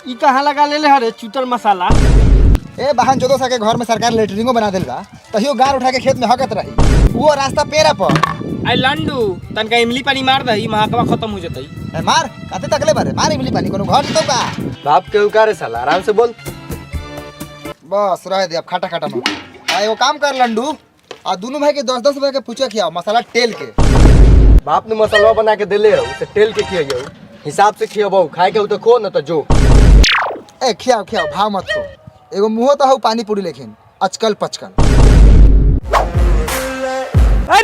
ई कहाँ लगा ले हरे चूतर मसाला। ए बहन जोदो सा के घर में सरकार लेटरिंगो बना देल बा, तहियो गार उठा के खेत में हकत रही। वो रास्ता पेरा पर आई लंडू तनका इमली पानी मार दही महाकवा खत्म हो जतई। ए मार काते तकले बारे मार इमली पानी कोनो घर तो का बाप के उकारे साला आराम से बोल। बस रह दे अब खाटा खाटा मत। आ एगो काम कर लंडू, आ दोनों भाई के 10-10 रुपए के पूछे खियाओ मसाला तेल के। बाप ने मसाला बना के देले हो से तेल के खियाइयो, हिसाब से खियाबो, खाए के हो तो खो न तो जो। ए खियाओ खियाओ भाव मत खो। एगो मुंह तो हौ पानी पूरी लेकिन अचकल पचकल।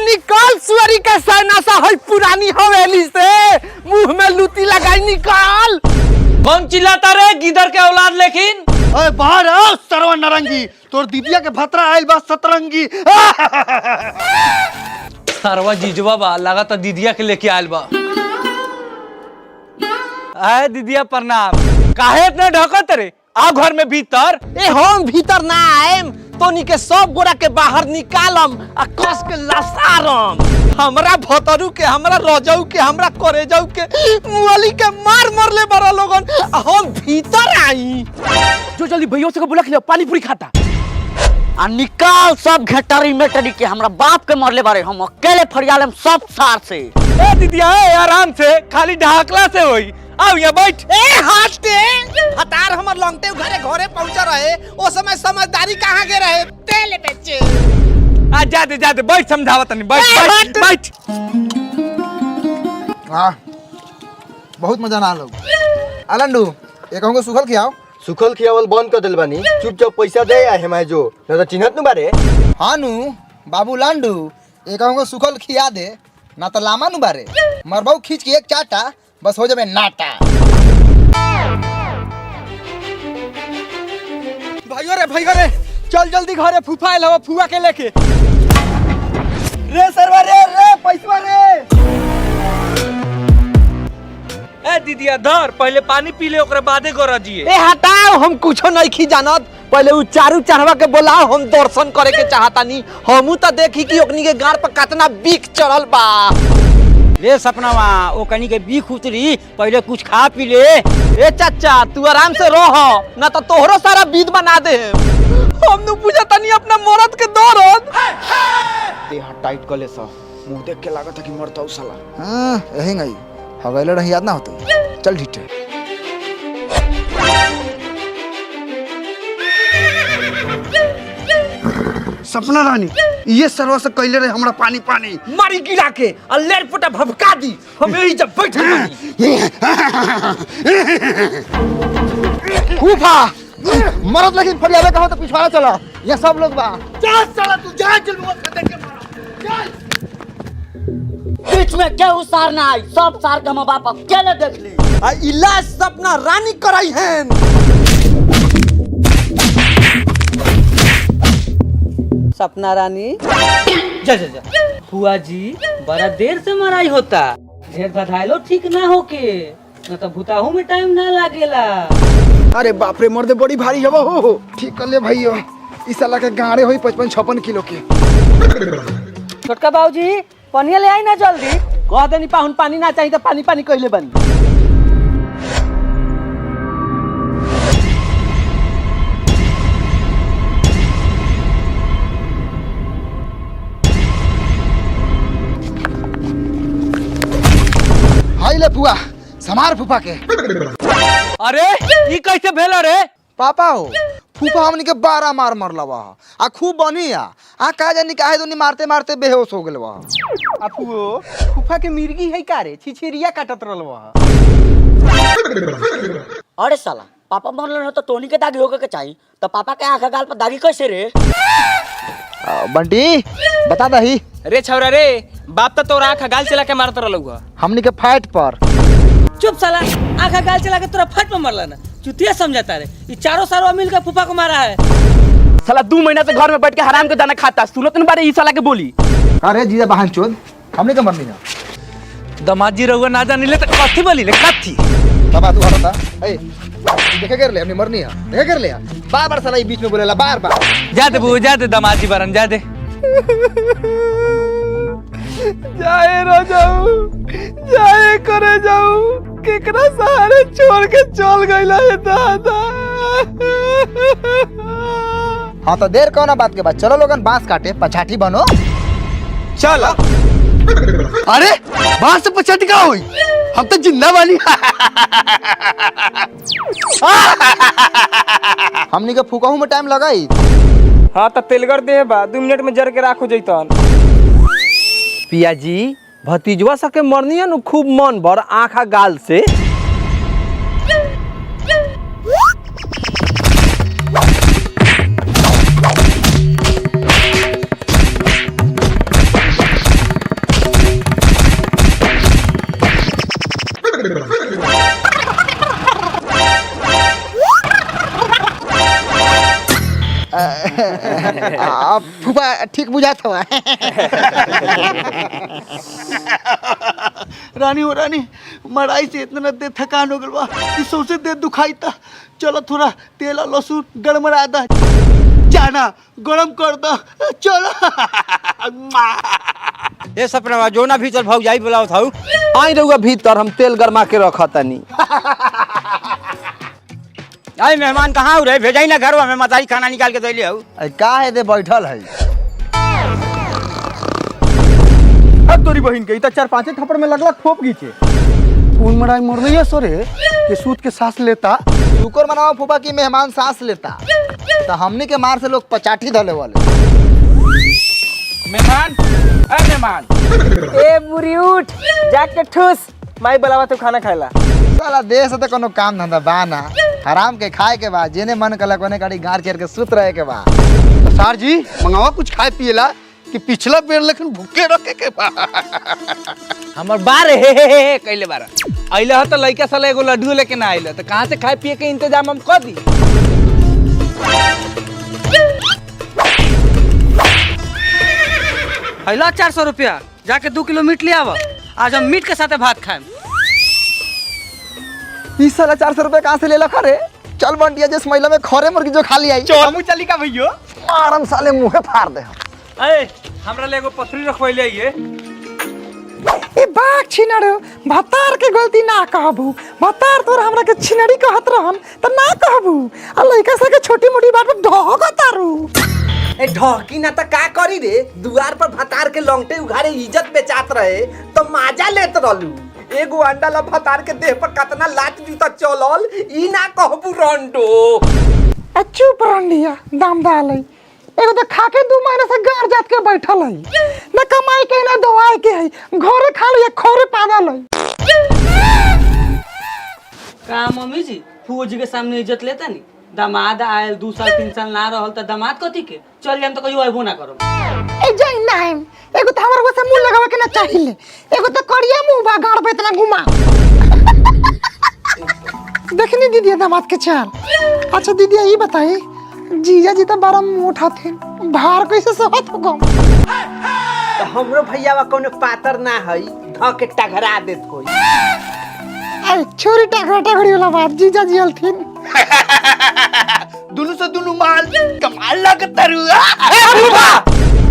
निकाल सुअरी का सैनासा है पुरानी हवेली से, मुंह में लूटी लगाई निकाल। कौन चिल्लाता रे गिदर के औलाद लेकिन। ओए बाहर आओ सरवा नारंगी, तोर दीदिया के भतरा आइल बा सतरंगी। सरवा जीजवा बा लगा तो दीदिया के लेके आयल बा। आए दीदिया प्रणाम। काहे इतना ढकत रे, आ घर में भीतर। ए हम भीतर ना आएम, तोनी के सब गोरा के बाहर निकालम आ कस के लसारम। हमरा भतरू के, हमरा रजऊ के, हमरा करेजऊ के मुअली के मार मरले बड़ा लोगन, हम भीतर आई। जो जल्दी भैया से बोला कि पानी पूरी खाता। आ निकाल सब घेटरी मेटरी के, हमरा बाप के मरले बारे, हम अकेले फरियालेम सब सार से। ए दीदिया ए आराम से, खाली ढाकला से होई। आओ यहाँ बैठ। ए हाथ के हतार हमर लंगटे घरे घरे पहुंचा रहे, ओ समय समझदारी कहाँ के रहे, तेल बेचे। आ जाते जाते बैठ, समझावा तनी। बैठ बैठ। हां बहुत मजा ना लोग। आ लंडू एक हमको सुखल खियाओ। सुखल खियावल बंद कर दिल बानी, चुपचाप पैसा दे आ हमारे जो न तो चिन्हत न बारे। हाँ नु बाबू लंडू एक हमको सुखल खिया दे ना तो लामा नु बारे, मरबाऊ खींच के एक चाटा बस हो जाबे नाटा। भाइयों रे चल जल्दी घरे फूफा आइल हवा, फुआ के लेके। रे सरवा रे पैसा रे। ए दीदिया धर, पहले पानी पी ले ओकरे बादे गोरा जिए। ए हटाओ, हम कुछो नहीं खी जानत। पहले उ चारू चढ़वा के बोलाओ, हम दर्शन करे के चाहतानी। हमू तो देखी कि ओकनी के गाड़ पर कितना बीख चढ़ल बा। रे सपनावा ओ कनी के बीख उतरी, पहले कुछ खा पी ले। ए चाचा तू आराम से रह, ना तो तोहरो सारा बीद बना दे। हम नु पूछा तनी अपना मरद के दर्द। देह टाइट कर ले सा, मुंह देख के लागत है कि मरता साला। हां यही गई हवेले रही याद ना होता। चल ढीठे। सपना रानी ये सरवा से कैले रहे हमरा पानी पानी मारी गिरा के और लेर पोटा भभका दी। हम यही जब बैठे बानी। फूफा मरद लेकिन फरियावे कहो तो पिछवाड़ा चला, ये सब लोग बा। जा साला तू जा जलवा खदे के मारा। बीच में क्या उसार ना आई, सब सार के हम बाप अकेले देख ली। आ इलाज सपना रानी कराई हैं। सपना रानी जा जा जा। हुआ जी बड़ा देर से मराई होता, ढेर बधाइलो ठीक ना होके, न तो भूताहू में टाइम ना लागेला। अरे बाप रे मर्दे बड़ी भारी हवा हो। ठीक कर ले भाइयों, इस साला के गाड़े होई 55-56 किलो के। छोटका बाबूजी पानी ले आई ना जल्दी। कह देनी पाहुन पानी ना चाहिए तो पानी पानी कहले बनी। हाय ले फुआ समार फूफा के। अरे ये कैसे भेल रे? पापा हो फूफा हमनी के 12 मार मरलवा आ खूब बनिया आ का जानी काहे दुनी मारते मारते बेहोश हो गेलवा। अपुओ फूफा के मिर्गी है का रे, छिछिरिया काटत रहलवा। अरे साला पापा मरल तो टोनी के दागी होके के चाहिए, तो पापा के आंख गाल पर दागी कैसे रे? बंटी बता दही। रे छौरा रे, बाप तो तोरा आँख गाल चला के मारत रहलौ। हमनी के फाइट पर। चुप साला, आँखा गाल चला के तोरा फट में मरला ना, चुतिया समझाता रे। ये चारों सारों मिलकर फूफा को मारा है। साला 2 महीना से घर में बैठ के हराम के दाना खाता, सुनत न बारे ई साला के बोली। अरे जीजा बहन चोद हमने के मरनी ना। दमाद जी रहुआ ना जानिले तो कथी बोली ले कथी? बाबा तू हटता ए देखे कर ले, हमने मरनी है देखे कर ले। बार-बार साला ई बीच में बोलेला बार-बार। जा दे बू जा दे, दमाद जी बरन जा दे। जाए रो जाऊ, जाए करे जाऊ। केकरा सहारे छोड़ के चल गइला है दादा। हाँ तो देर कौन बात के बाद चलो लोगन बांस काटे पछाटी बनो। चल अरे बांस से पछाटी का हुई, हम तो जिंदा वाली। हमनी के फुकाहू में टाइम लगाई। हाँ तो तेलगर दे बा 2 मिनट में जर के राखो जैतन। पिया जी भतीजवा सके मरनी है न खूब मन भर आँखा गाल से। फूफा ठीक बुझात हुआ। रानी हो रानी, मराई से इतना देर थकान हो गल बा कि सौसे देर दुखाई था। चलो थोड़ा तेल और लहसुन गड़मड़ा दा, जाना गरम कर दो। चलो ये सपना जो ना भीतर भाग जाई बुलाओ थाऊ। आई रहुआ भीतर हम तेल गरमा के रखा तनी। आई मेहमान कहाँ हो रहे, भेजाई ना घर में मताई खाना निकाल के देली हूँ। का है दे बैठल है। अब तोरी बहन के 4-5 थप्पड़ में लगला खोप गीचे। कौन मराई मर रही है सोरे के सूत के सांस लेता। शुक्र मनाओ फूफा की मेहमान सांस लेता, तो हमनी के मार से लोग पचाठी धले वाले। मेहमान अरे मेहमान ए बुरी उठ जाके ठूस माई बुलावा तू खाना खाएला। साला देश से तो कोनो काम धंधा बाना, हराम के खाए के बाद जेने मन कला कोने गाड़ी गाड़ चेर के सुत रहे के बाद। तो सार जी मंगावा कुछ खाए पिएला कि पिछला बेर लेकिन भूखे रखे के बा। हमर बार हे कैले बार आइले ह त लइका साला एगो लड्डू लेके ना आइले त कहां से खाए पिए के इंतजाम हम कर दी। हैला 400 रुपया जाके 2 किलो मीट ले आवा। आज हम मीट के साथ भात खाएम। इस साला 400 रुपए कहाँ से ले लखा रे। चल बंटिया जिस महिला में खरे मुर्गी जो खाली आई हमू चली का भैयो। आराम साले मुंहे फाड़ दे। ए हमरा ले एगो पथरी रखवैले आइए। ए बाग छिनड़ो भतार के गलती ना कहबू। भतार तोर हमरा के छिनड़ी कहत रहन त ना कहबू। आ लइका से के छोटी मोटी बात पे ढोक तारू। ए ढोकी ना त का करी रे, दुआर पर भतार के लौंगटे उघारे इज्जत बेचात रहे तो माजा लेत रहलू। एगो अंडा ला भतार के देह पर कतना लात जूता चलल ई ना कहबू रंडो। आ चुप रंडिया दाम डालै। एगो तो खा के 2 महीने से गार जात के बैठल है, ना कमाई के ना दवाई के है, घरे खा लिया खोरे पागल है। का मम्मी जी फूफो जी के सामने इज्जत लेता नी। दामाद आयल 2 साल 3 साल ना रहल त दामाद कथी के चल जाम त कहियो आइबो ना करब। ए जाई नाम एगो तो हमर से मुंह लगावे के ना चाहिए। एगो तो करिया मुंह बा गाड़ पे इतना घुमा। देखनी दीदी दामाद के चाल। अच्छा दीदी ये बताई जीजा जी तो बड़ा मुंह उठाते भार कैसे सहत हो गम। तो हमरो भैयावा कोनो पातर ना हई ध के टघरा देत कोई। अरे छोरी टाकरा टाकड़ी वाला बात जीजा जी हलथिन। दुनु से दुनु माल कमाल लगता रू।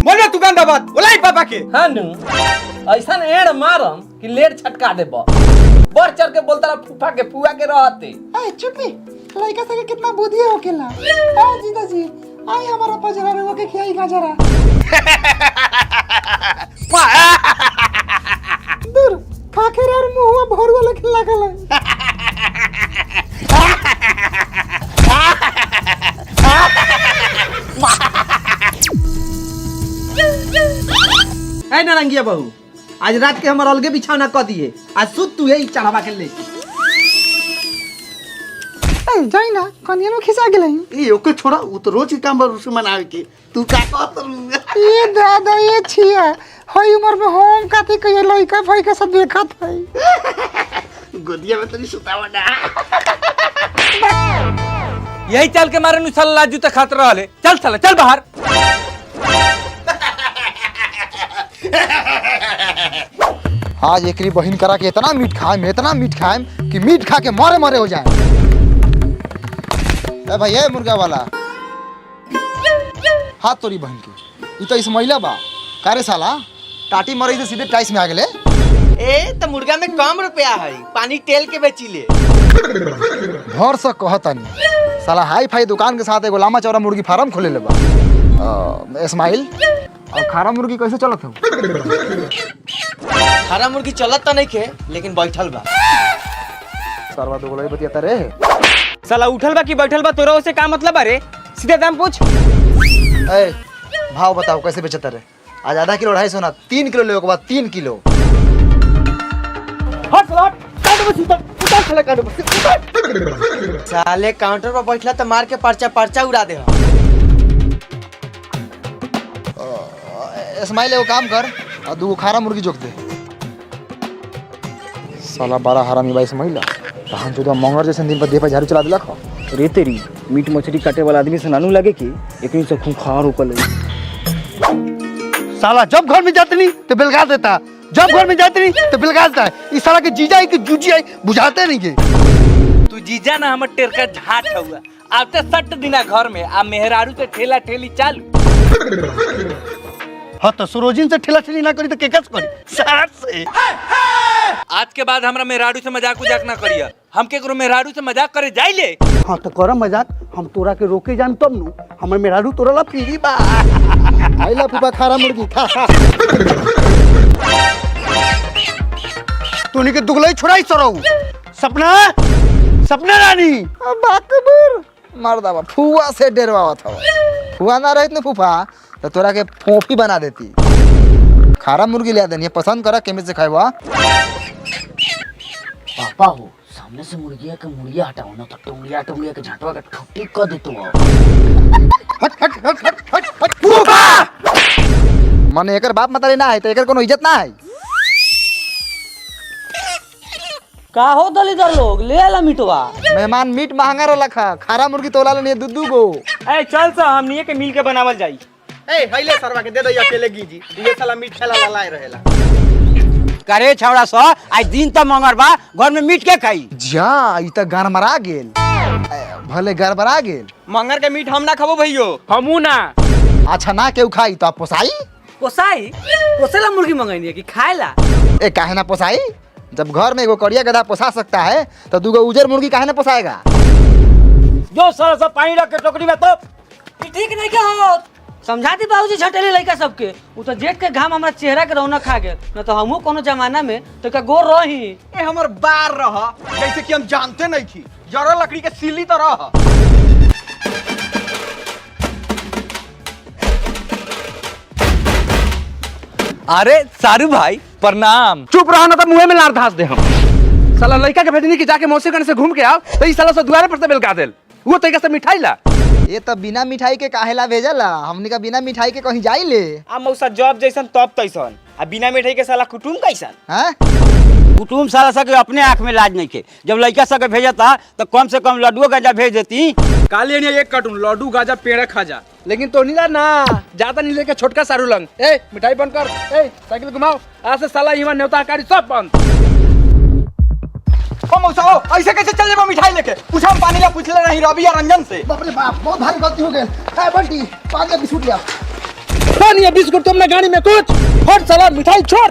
बोल तू गंदा बात बोलाई पापा के। हां नु ऐसन एड़ मारम कि लेर छटका देबो। बढ़ चढ़ के बोलता फूफा के फुआ के रहते। ए चुपी लइका से कितना बुद्धि हो केला। ए जीजा जी आई हमारा पजरा रे के खियाई गाजरा। दूर खाखेर और मुंह भर वाला खिला गला। ए नारंगिया बहू आज रात के हमर अलगे बिछौना क दिए। आज सुत तू यही चढ़ावा के ले। ए जाई ना कनिया में खिसा गेलै। ए ओके छोड़ा, वो तो रोज के काम बा रुस मनावे के। तू का कहत रू। ये दादा ये छिया हई उम्र में होम काती के लइका भाई के सब देखत है। गोदिया में तनी सुतावा ना। यही चल के मारे नु सल्ला जूते खात रहले। चल चल चल बाहर। आज एकरी बहिन करा के इतना मीट खाएम कि मीट खा के मरे मरे हो जाए। ए भाई ए मुर्गा वाला हाथ तोरी बहन की ई तो इस महिला बा कारे साला टाटी मरई से सीधे टाइस में आ गेले। ए तो मुर्गा में कम रुपया है, पानी तेल के बेची ले। भर से कहतनी साला हाई फाई दुकान के साथ एगो लामा चौड़ा मुर्गी फार्म खोले ले बा। इस्माइल और खारा मुर्गी कैसे चलत हो? हरा मुर्गी चलत तो नहीं खे, लेकिन बैठल बा। सरवा दो गोलाई बतियाता रे। साला उठल बा कि बैठल बा, तोरा से का मतलब अरे? सीधे दाम पूछ। ए भाव बताओ कैसे बेचता रे? आज आधा किलो 250 ना 3 किलो ले के बाद 3 किलो। हट साला हट, काट बस उतर साला काट बस। साले काउंटर पर बैठला तो मार के पर्चा उड़ा दे। इस्माइल एगो काम कर और 2 खारा मुर्गी जोक दे। साला बड़ा हरामी बा इस्माइल। कहां जो मंगर जैसे दिन पर देह पर झाड़ू चला दिलक हो। रे तेरी मीट मछली काटे वाला आदमी से नानू लगे कि एकनी से खूंखार होकर लगे। साला जब घर में जाते नहीं तो बिलगा देता, जब घर में जाते नहीं तो बिलगा देता है। इस साला के जीजा है कि जूजी है बुझाते नहीं के। तू जीजा ना हमर टेरका झाट हुआ। आते 60 दिना घर में आ मेहरारू से ठेला ठेली चालू। हाँ तो सरोजिन से ठेला ठेली ना करी तो केकस करी साथ से। आज के बाद हमरा मेहरारू से मजाक उजाक ना करिया। हम केकरो मेहरारू से मजाक करे जाइले। हाँ तो कर मजाक, हम तोरा के रोके जान तब नु हमर मेहरारू तोरा ला फ्री बा। आइला फूफा खारा मुर्गी खा। तूनी के दुगलाई छोड़ाई सरऊ। सपना सपना रानी बाकबूर मर्दा बा फुआ से डरवावत हो। फुआ ना रहित न फूफा तो तोरा के फोफी बना देती। खारा मुर्गी ले देनी पसंद करा केमे से खाएबा? पापा हो सामने से मुर्गिया हटाओ ना तो टुंगलिया के झटवा के ठुट्टी कर दे तू। हट हट हट हट हट हट फूफा। माने एकर बाप मतारी ना है तो एकर कोनो इज्जत ना है। का हो दलीदार लोग ले आला मिटवा। मेहमान मीट महंगा रहला खा, खारा मुर्गी तोला लेनी 2 गो। ए चल सा हमनी के मिल के बनावल जाई। ए हइले सरवा के दे दई अकेले गीजी। ये साला मीट खेला लाए रहेला। करे छौड़ा सा आज दिन त मंगर बा, घर में मीट के खाई। जा ई त गरमरा गेल। भले गड़बड़ा गेल। मंगर के मीट हम ना खाबो भैयो। हमू ना। अच्छा ना केहू खाई तो पोसाई? पोसेला मुर्गी मंगाई कि खाएला? ए काहे ना पोसाई? जब घर में एगो करिया गधा पोसा सकता है तो 2 गो उजर मुर्गी काहे ना पोसाएगा? जो सारा सब पानी रख के टोकरी में तो ठीक नहीं क्या हो? समझा दी बाबूजी झटेले लड़का सबके। उ तो जेठ के घाम हमरा चेहरा के रौनक खा गेल। न तो हमहू कोनो जमाना में तो का गोर रही। ए हमर बार रह जैसे कि हम जानते नहीं थी। जरा लकड़ी के सिली तो रह। अरे सारू भाई प्रणाम। चुप रहो ना तो मुंह में लार धास दे हम। साला लड़का के भेजनी कि जाके मौसी कने से घूम के आओ तो ई साला से दुआरे पर से बेलका देल। वो तरीका से मिठाई ला। ये तो बिना मिठाई के काहेला भेजला? हमनी का बिना मिठाई के कहीं जाई ले। आ मौसा जॉब जैसन तब तैसन। आ बिना मिठाई के साला कुटुम कैसन? हैं? कुटुम साला सा के अपने आँख में लाज नहीं के। जब लड़का सा के भेजता तो कम से कम लड्डू गाजा भेज देती। काले ने एक कार्टून लड्डू गाजा पेड़ा खाजा। लेकिन तो नीला ना ज्यादा नहीं लेके छोटका सारू लंग। ए मिठाई बंद कर। ए साइकिल घुमाओ। आज से साला इवन न्योताकारी सब बंद। ओ मौसा ओ ऐसे कैसे चल जेबो मिठाई लेके? कुछ हम पानी ला पूछले नहीं रवि और रंजन से। बाप रे बाप बहुत भारी गलती हो गेल। ए बंटी पानी बिस्कुट लिया। पानी या बिस्कुट तुमने गाड़ी में कुछ हट साला मिठाई छोड़।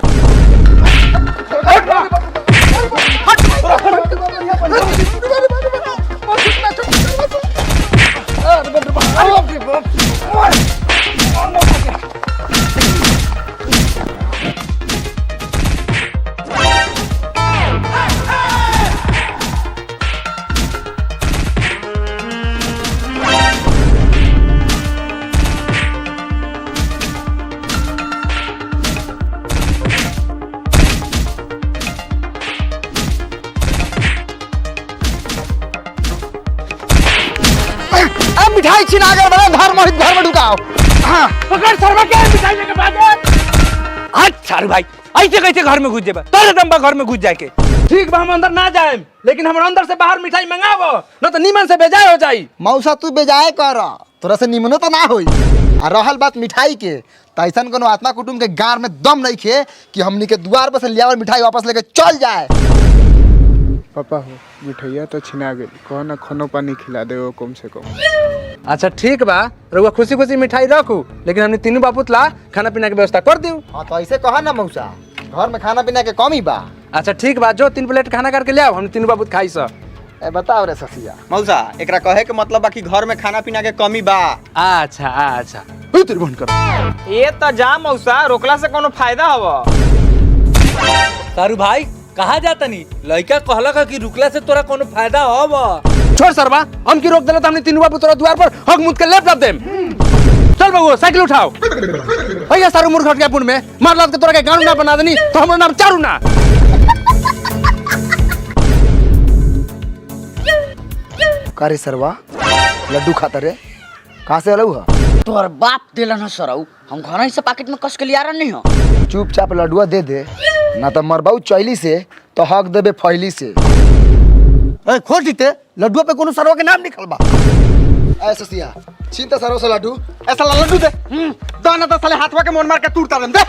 मिठाई छिना गए बड़ा घर में ढुकाओ। हाँ पकड़ सरवा के मिठाई लेके भाग। आज सारू भाई ऐसे कैसे घर में घुस जेबा? तोरे दम बा घर में घुस जाए के। ठीक बा हम अंदर ना जाए, लेकिन हम अंदर से बाहर मिठाई मंगावो न तो नीमन से बेजाय हो जाई। मौसा तू बेजाय कर, तोरा से निमनो तो ना होई। आ रहल बात मिठाई के तो ऐसा कोनो आत्मा कुटुंब के गार में दम नहीं खे कि हमनी के द्वार पर से लियावर मिठाई वापस लेके चल जाए। पापा हो मिठाइया तो छिना गई, कहो ना खानो पानी खिला दे वो कम से कम। अच्छा ठीक बा, रउआ खुशी खुशी मिठाई रखू, लेकिन हमने तीनों बापूत ला खाना पीना के व्यवस्था कर दियो। हाँ तो ऐसे कहा ना मौसा, घर में खाना पीना के कमी बा। अच्छा ठीक बा, जो 3 प्लेट खाना करके ले आओ, हम तीनों बाबू खाई सा। ए बताओ रे ससिया। मौसा एकरा कहे के मतलब बा कि घर में खाना पीना के कमी बा। अच्छा अच्छा तेरे बंद कर। ये तो जा मौसा, रोकला से कोनो फायदा हवा? सारू भाई कहा जाता नहीं, लड़का कहला का कि रुकला से तोरा कोनो फायदा होबा। छोड़ सरवा, हम की रोक देला तो हमने तीनों बाबू तोरा द्वार पर हक मुद के लेप रख देम। चल बबू साइकिल उठाओ। भैया सारू मूर्ख हट गया पुन में, मार लाद के तोरा के गांव ना बना देनी तो हमारा नाम चारू ना। करे सरवा लड्डू खाता रे, कहाँ से अलऊ है? तोर बाप देला ना सरऊ, हम घर ही से पैकेट में कस के लिया नहीं हो। चुपचाप लड्डुआ दे दे, ना तो मरबाऊ चैली से तो हक देबे फैली से। खोज दीते लड्डुआ पे कोनो सरवा के नाम निकल बा। ऐ ससिया छीनता सरवा से लड्डू। ऐसा लड्डू दे दाना तो साले हाथवा के मोन मार के तूरता दे।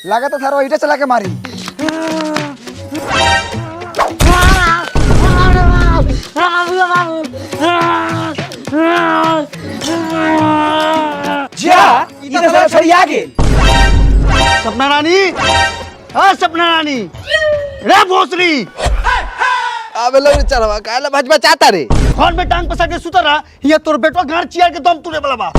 लगा तो सरवा ईटा चला के मारी। जा इधर से छड़िया गेल। सपना रानी, हाँ सपना रानी रे भोसरी। अबे लो चलवा काला भजबा चाहता रे। फोन में टांग पसा के सुता रहा, ये तोर बेटवा घर चियार के दम तुरे वाला बा।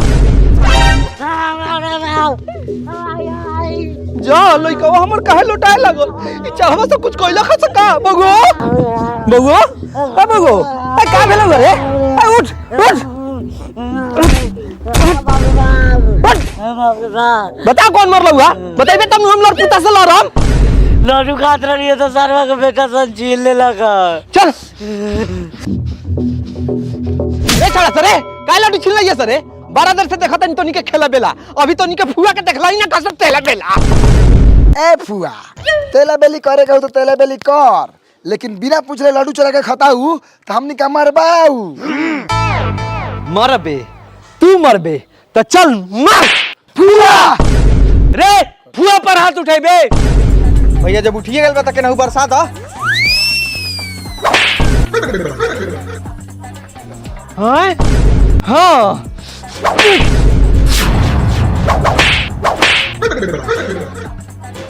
जा लइका हमर काहे लुटाए लागल, ई चाहवा से कुछ कोइला खा सका। बगो बगो ए बगो ए का भेलो रे? ए उठ उठ बता कौन मरल हुआ? बताइबे तब हम लड़ पुता से लड़म। लड्डू खात रही है तो सरवा का बेटा सब झीलने लगा। चल ए छड़ा सरे काहे लड्डू छिल लिया सरे? बड़ा देर से देखत नहीं तो निके खेला बेला, अभी तो निके फुआ के देखला ही ना कसम तेला बेला। ए फुआ तेला बेली करे कहू तो तेला बेली कर, लेकिन बिना पूछले लड्डू चला के खताऊ तो हमनी का मरबाऊ। मरबे तू मरबे तो चल मार। फुआ रे फुआ पर हाथ उठेबे। भैया जब उठिए गेल बा त केनाहू बरसात ह। हां हां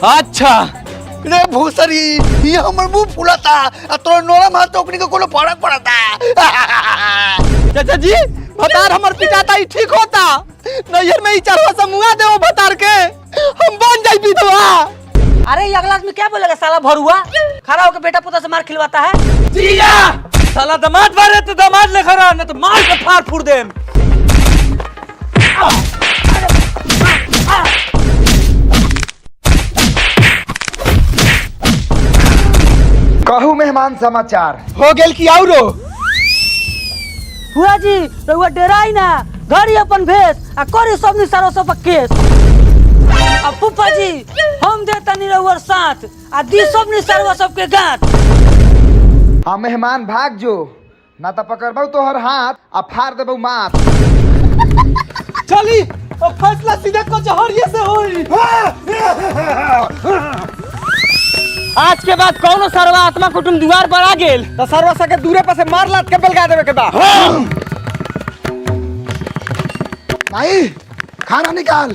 अच्छा रे भोसरी ये हमर मुंह फुलाता आ तोर नोरा मार तो ओकनी को कोनो फर्क पड़ता। चाचा जी भतार हमर पिटाता ही ठीक होता, नैहर में ही चरवा से मुआ देओ भतार के, हम बन जाई विधवा। अरे ये अगला आदमी क्या बोलेगा साला भरुआ, खड़ा होकर बेटा पुता से मार खिलवाता है। जिया साला दामाद बारे तो दामाद ले खड़ा, न तो मार के फाड़ फूड़ देम। कहू मेहमान समाचार। हो गेल की औरो? हुआ जी रउआ डराई ना, घरी अपन भेस आ करी सब निसारो सब केस। आ फूफा जी हम देता नहीं रउआ साथ आ दी सब निसारो सब के गांठ। हाँ मेहमान भाग जो, ना तो पकड़बऊ तोहर हाथ आ फाड़ देबऊ माथ। चली अब फैसला सीधे कचहरिये से होई। आज के बाद कौनो सरवा आत्मा कुटुम द्वार पर आ गेल तो सरवा सके दूरे पर से मार लात के बेलगा देवे के बा। नहीं खाना निकाल।